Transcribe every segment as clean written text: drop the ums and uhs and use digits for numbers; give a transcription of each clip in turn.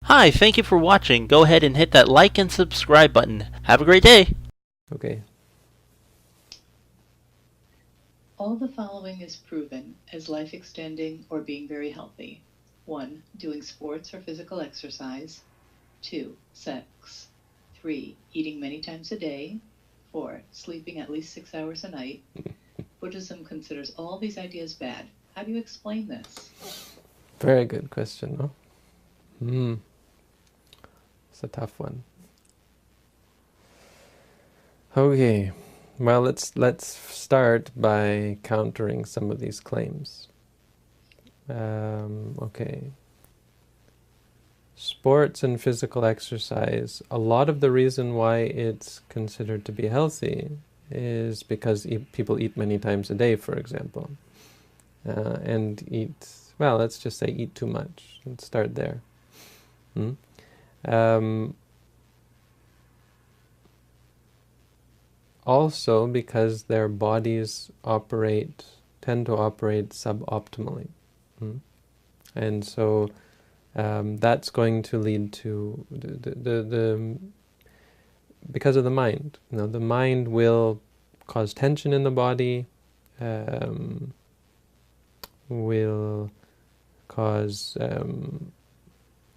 Hi, thank you for watching. Go ahead and hit that like and subscribe button. Have a great day. Okay. All the following is proven as life extending or being very healthy. 1. Doing sports or physical exercise. 2. Sex. 3. Eating many times a day. 4. Sleeping at least 6 hours a night. Buddhism considers all these ideas bad. How do you explain this? Very good question, no? It's a tough one. Okay. Well, let's start by countering some of these claims. Okay. Sports and physical exercise, a lot of the reason why it's considered to be healthy is because people eat many times a day, for example. And eat, well, let's just say eat too much. Let's start there. Also because their bodies tend to operate suboptimally. And so that's going to lead to because of the mind. The mind will cause tension in the body, will cause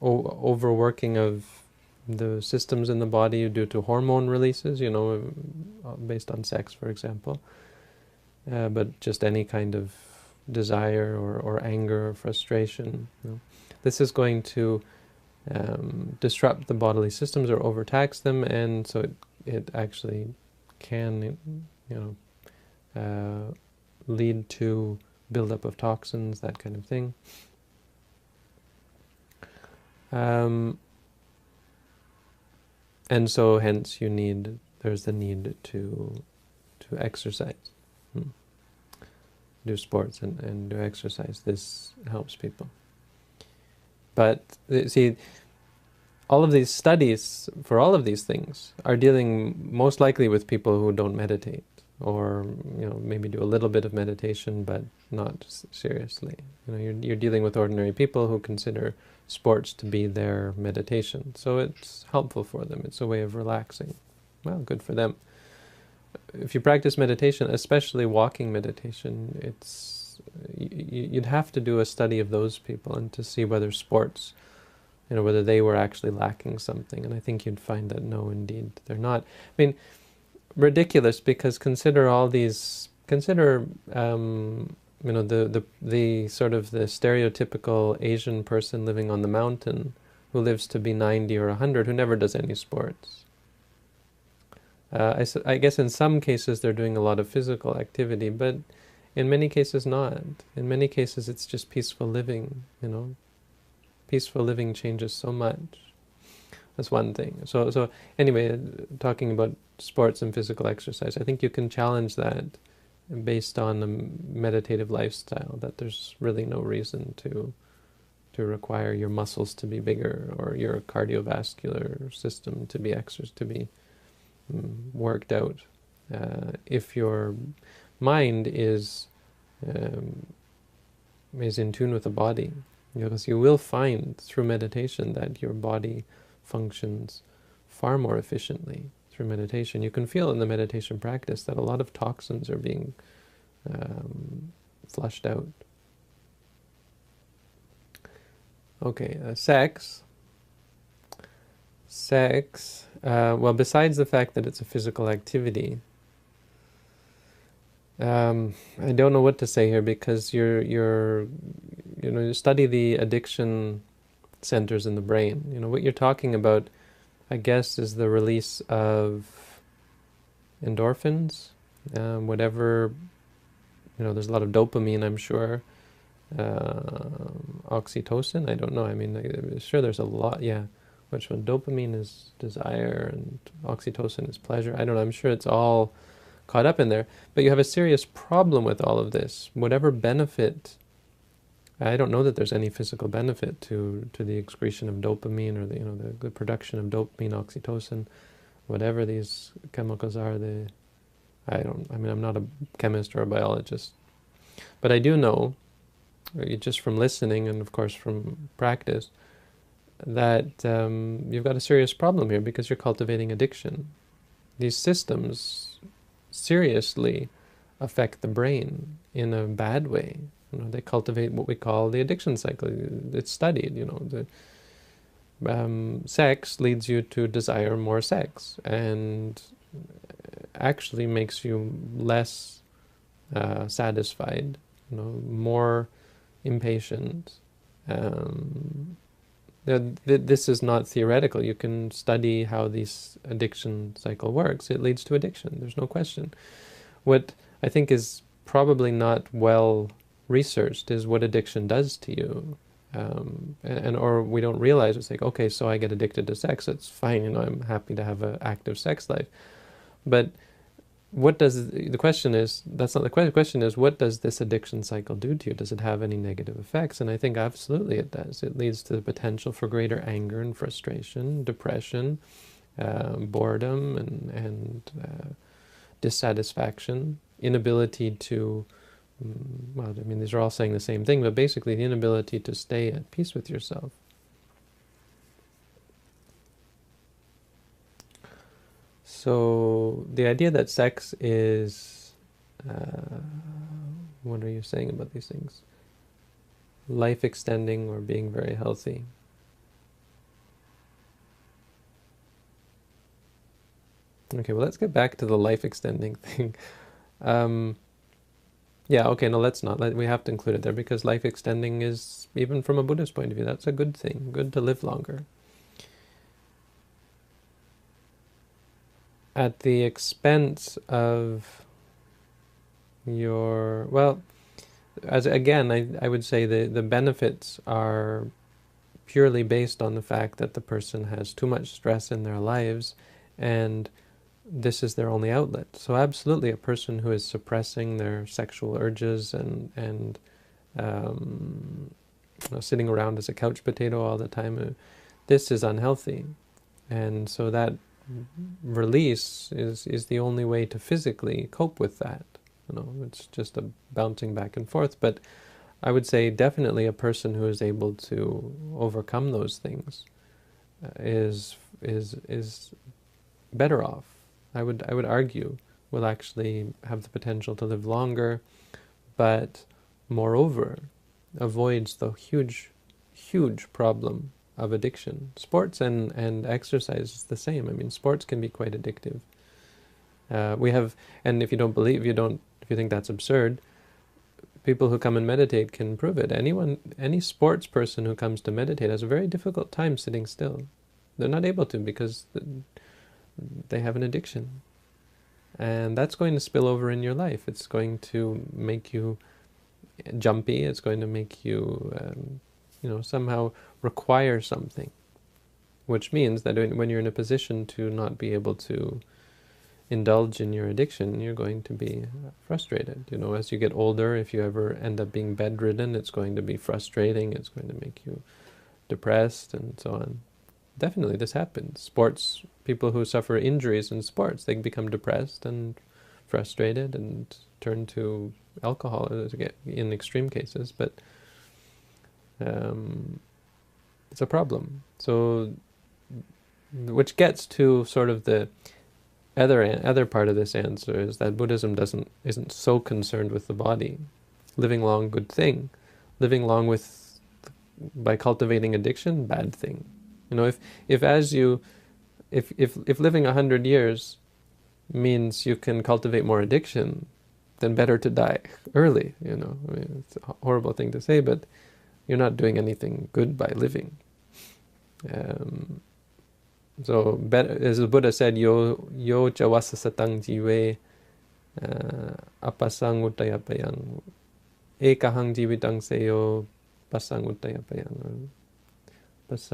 overworking of the systems in the body due to hormone releases, based on sex, for example. But just any kind of desire or anger or frustration. This is going to disrupt the bodily systems or overtax them, and so it actually can, lead to buildup of toxins, that kind of thing. And so hence there's the need to exercise. Do sports and do exercise. This helps people. But see, all of these studies for all of these things are dealing most likely with people who don't meditate, or maybe do a little bit of meditation but not seriously. You're dealing with ordinary people who consider sports to be their meditation, so it's helpful for them. It's a way of relaxing. Well, good for them. If you practice meditation, especially walking meditation, you'd have to do a study of those people and to see whether sports, whether they were actually lacking something. And I think you'd find that no, indeed, they're not. I mean, ridiculous, because consider the sort of the stereotypical Asian person living on the mountain who lives to be 90 or 100 who never does any sports. I guess in some cases they're doing a lot of physical activity, but in many cases not. In many cases it's just peaceful living, Peaceful living changes so much. That's one thing. So anyway, talking about sports and physical exercise, I think you can challenge that based on a meditative lifestyle, that there's really no reason to require your muscles to be bigger or your cardiovascular system to be worked out. If your mind is in tune with the body, because you will find through meditation that your body functions far more efficiently through meditation. You can feel in the meditation practice that a lot of toxins are being flushed out. Okay, sex. Well, besides the fact that it's a physical activity, I don't know what to say here, because you study the addiction centers in the brain. What you're talking about, I guess, is the release of endorphins, whatever, there's a lot of dopamine, I'm sure, oxytocin, I don't know, I'm sure there's a lot, yeah. Which one? Dopamine is desire and oxytocin is pleasure. I don't know, I'm sure it's all caught up in there. But you have a serious problem with all of this. Whatever benefit, I don't know that there's any physical benefit to the excretion of dopamine, or the production of dopamine, oxytocin, whatever these chemicals are. I'm not a chemist or a biologist, but I do know, just from listening and of course from practice, that you've got a serious problem here because you're cultivating addiction. These systems seriously affect the brain in a bad way. They cultivate what we call the addiction cycle. It's studied, sex leads you to desire more sex, and actually makes you less satisfied, more impatient. This is not theoretical. You can study how this addiction cycle works. It leads to addiction. There's no question. What I think is probably not well researched is what addiction does to you. Or we don't realize it's like, okay, so I get addicted to sex. It's fine. I'm happy to have an active sex life. But the question is, that's not the question. The question is, what does this addiction cycle do to you? Does it have any negative effects? And I think absolutely it does. It leads to the potential for greater anger and frustration, depression, boredom, and dissatisfaction, inability to, well, I mean, these are all saying the same thing, but basically the inability to stay at peace with yourself. So the idea that sex is, what are you saying about these things? Life extending or being very healthy. Okay, well, let's get back to the life extending thing. Yeah, okay, no, let's not. We have to include it there because life extending is, even from a Buddhist point of view, that's a good thing. Good to live longer. At the expense of your, well, as again, I would say the benefits are purely based on the fact that the person has too much stress in their lives and this is their only outlet. So absolutely, a person who is suppressing their sexual urges and sitting around as a couch potato all the time, this is unhealthy. And so that release is the only way to physically cope with that. It's just a bouncing back and forth. But I would say definitely a person who is able to overcome those things is better off. I would argue will actually have the potential to live longer, but moreover avoids the huge problem of addiction. Sports and exercise is the same. I mean, sports can be quite addictive. And if you don't believe, if you think that's absurd, people who come and meditate can prove it. Any sports person who comes to meditate has a very difficult time sitting still. They're not able to because they have an addiction. And that's going to spill over in your life. It's going to make you jumpy. It's going to make you, somehow require something. Which means that when you're in a position to not be able to indulge in your addiction, you're going to be frustrated. As you get older, if you ever end up being bedridden, it's going to be frustrating. It's going to make you depressed and so on. Definitely, this happens. Sports, people who suffer injuries in sports, they become depressed and frustrated and turn to alcohol in extreme cases, but it's a problem. So, which gets to sort of the other part of this answer is that Buddhism isn't so concerned with the body. Living long, good thing. Living long by cultivating addiction, bad thing. If living 100 years means you can cultivate more addiction, then better to die early. I mean, it's a horrible thing to say, but you're not doing anything good by living. So, as the Buddha said, yo jawasa satang jive apasang utayapayang ekahang jivitang seyo pasang utayapayang. That's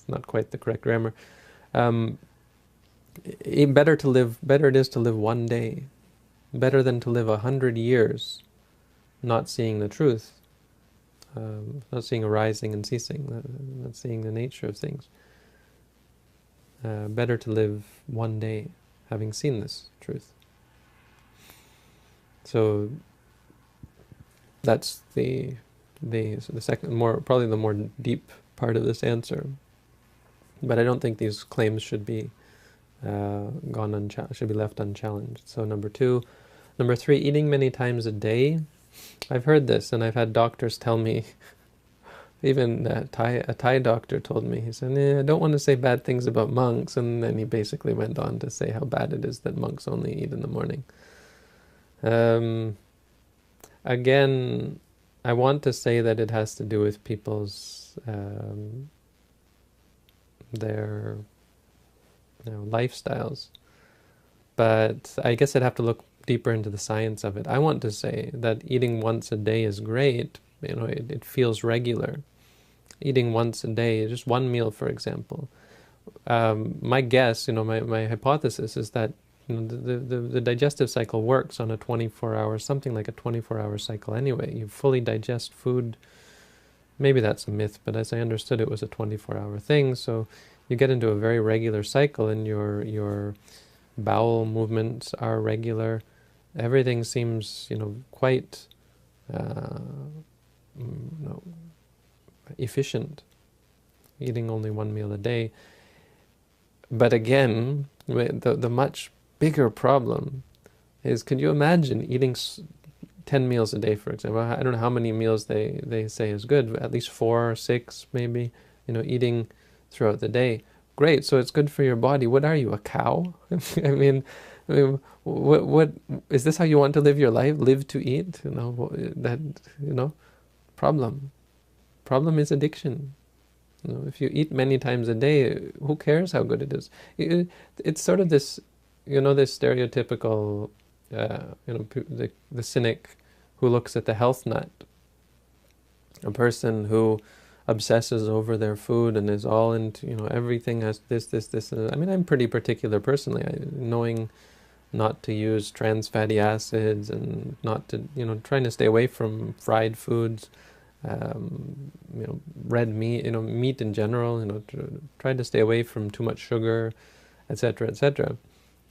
not quite the correct grammar. Better it is to live one day, better than to live 100 years not seeing the truth, not seeing arising and ceasing, not seeing the nature of things. Better to live one day having seen this truth. So that's the second, probably the more deep part of this answer. But I don't think these claims should be should be left unchallenged. So number 2. Number 3, eating many times a day. I've heard this, and I've had doctors tell me, even a Thai doctor told me, he said, I don't want to say bad things about monks, and then he basically went on to say how bad it is that monks only eat in the morning. Again, I want to say that it has to do with people's their lifestyles, but I guess I'd have to look deeper into the science of it. I want to say that eating once a day is great. It feels regular. Eating once a day, just one meal, for example. My guess, my hypothesis is that the digestive cycle works on a 24-hour, something like a 24-hour cycle anyway. You fully digest food. Maybe that's a myth, but as I understood, it was a 24-hour thing. So you get into a very regular cycle, and your bowel movements are regular. Everything seems, quite efficient, eating only one meal a day. But again, the much bigger problem is, can you imagine eating 10 meals a day, for example? I don't know how many meals they say is good, at least 4 or 6 maybe, eating throughout the day. Great, so it's good for your body. What are you, a cow? I mean, what is this how you want to live your life? Live to eat? Problem is addiction. If you eat many times a day, who cares how good it is? It's sort of this, this stereotypical, the cynic who looks at the health nut, a person who obsesses over their food and is all into, everything has this. I mean, I'm pretty particular personally, knowing not to use trans fatty acids and not to, trying to stay away from fried foods, red meat, meat in general, try to stay away from too much sugar, etc., etc.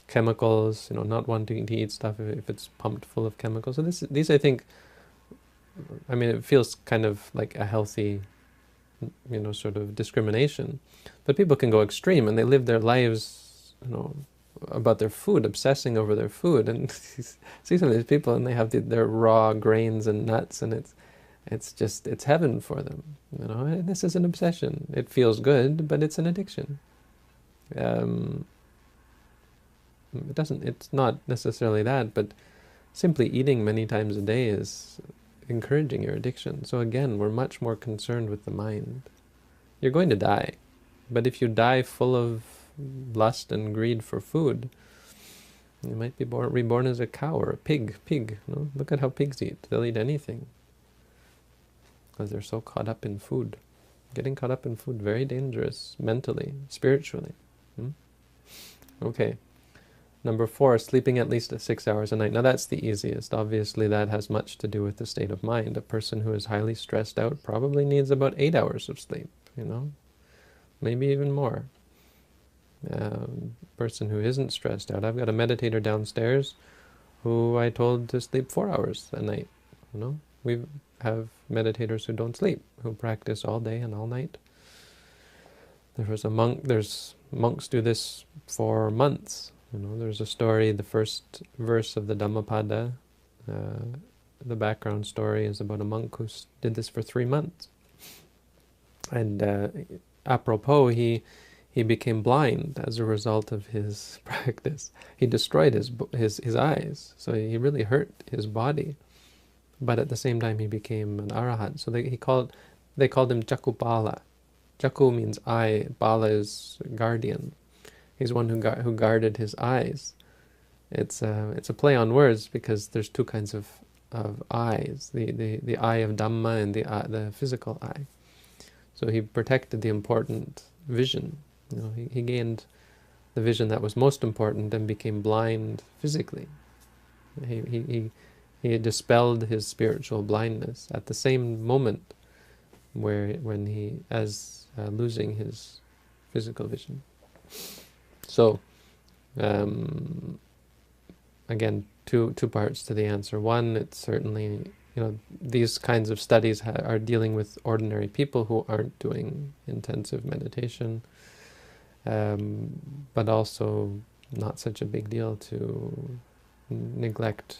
Chemicals, not wanting to eat stuff if it's pumped full of chemicals. So these, I think, I mean, it feels kind of like a healthy, sort of discrimination. But people can go extreme, and they live their lives, about their food, obsessing over their food. And see some of these people, and they have their raw grains and nuts, and it's heaven for them. This is an obsession. It feels good, but it's an addiction. It's not necessarily that, but simply eating many times a day is encouraging your addiction. So again, we're much more concerned with the mind. You're going to die, but if you die full of lust and greed for food, you might be reborn as a cow or a pig. Look at how pigs eat. They'll eat anything because they're so caught up in food. Getting caught up in food, very dangerous mentally, spiritually. Okay. Number 4, sleeping at least 6 hours a night. Now that's the easiest. Obviously that has much to do with the state of mind. A person who is highly stressed out probably needs about 8 hours of sleep, maybe even more. Person who isn't stressed out. I've got a meditator downstairs who I told to sleep 4 hours a night. We have meditators who don't sleep, who practice all day and all night. There's monks do this for months. There's a story, the first verse of the Dhammapada, the background story is about a monk who did this for 3 months. And apropos, he became blind as a result of his practice. He destroyed his eyes, so he really hurt his body. But at the same time, he became an arahat. So they called him Jakupala. Jaku means eye, Bala is guardian. He's one who guarded his eyes. It's a play on words because there's 2 kinds of eyes: the eye of Dhamma and the physical eye. So he protected the important vision. He gained the vision that was most important and became blind physically. He dispelled his spiritual blindness at the same moment when he losing his physical vision. So, again, two parts to the answer. One, it's certainly these kinds of studies are dealing with ordinary people who aren't doing intensive meditation, but also not such a big deal to neglect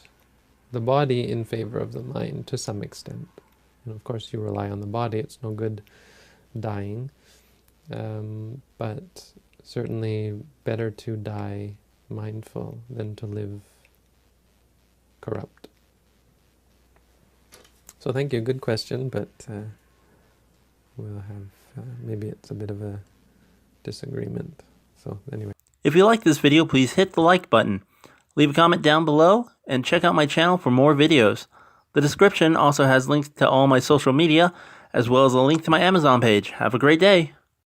the body in favor of the mind to some extent. Of course, you rely on the body, it's no good dying, but certainly better to die mindful than to live corrupt. So thank you, good question, but we'll have, maybe it's a bit of a disagreement. So anyway. If you like this video, please hit the like button. Leave a comment down below, and check out my channel for more videos. The description also has links to all my social media, as well as a link to my Amazon page. Have a great day!